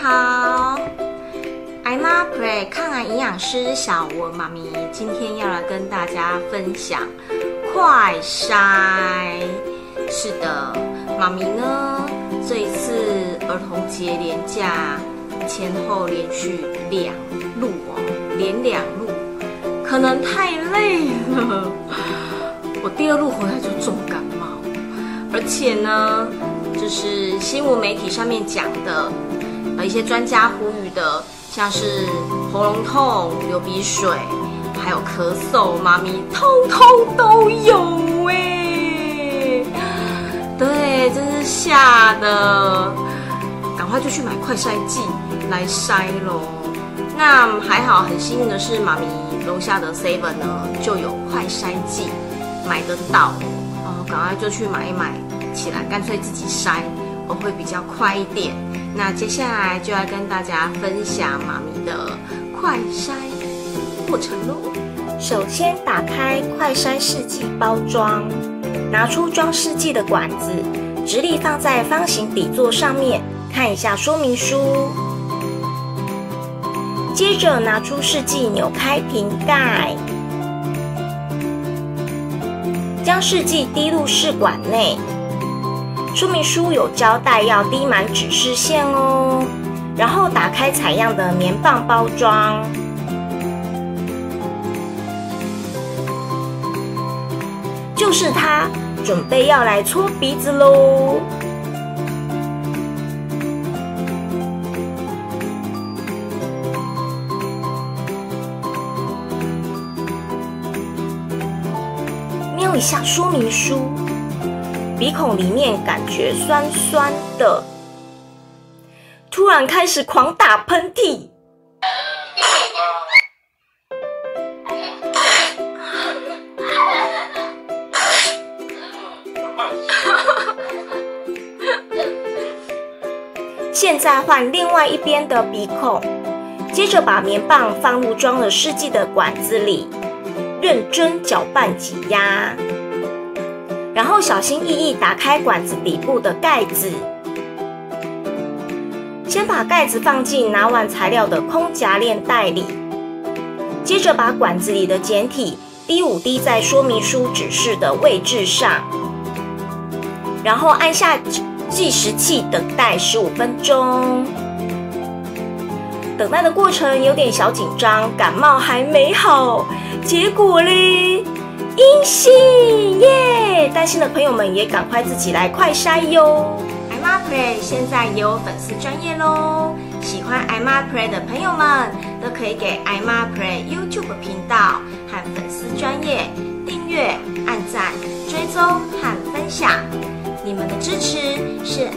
好，艾妈 Play 抗癌营养师小文妈咪今天要来跟大家分享快筛。是的，妈咪呢这一次儿童节连假前后连续2路连2路，可能太累了。我第2路回来就重感冒，而且呢，就是新闻媒体上面讲的，一些专家呼吁的，像是喉咙痛、流鼻水，还有咳嗽，妈咪通通都有哎。对，真是吓的，赶快就去买快筛剂来筛咯。那还好，很幸运的是，妈咪楼下的 Seven 呢就有快筛剂买得到，赶快就去买一买起来，干脆自己筛，会比较快一点。那接下来就要跟大家分享妈咪的快筛过程咯。首先打开快筛试剂包装，拿出装试剂的管子，直立放在方形底座上面，看一下说明书。接着拿出试剂，扭开瓶盖，将试剂滴入试管内。说明书有交代要滴满指示线哦。然后打开采样的棉棒包装，就是它，准备要来搓鼻子咯。瞄一下说明书，鼻孔里面感觉酸酸的，突然开始狂打喷嚏。现在换另外一边的鼻孔，接着把棉棒放入装了试剂的管子里，认真搅拌挤压，然后小心翼翼打开管子底部的盖子，先把盖子放进拿完材料的空夹链袋里，接着把管子里的简体滴5滴在说明书指示的位置上，然后按下计时器等待15分钟。等待的过程有点小紧张，感冒还没好，结果嘞，阴性耶！担心的朋友们也赶快自己来快筛哟。艾妈 Play 现在也有粉丝专页咯，喜欢艾妈 Play 的朋友们都可以给艾妈 Play YouTube 频道和粉丝专页订阅、按赞、追踪和分享。你们的支持是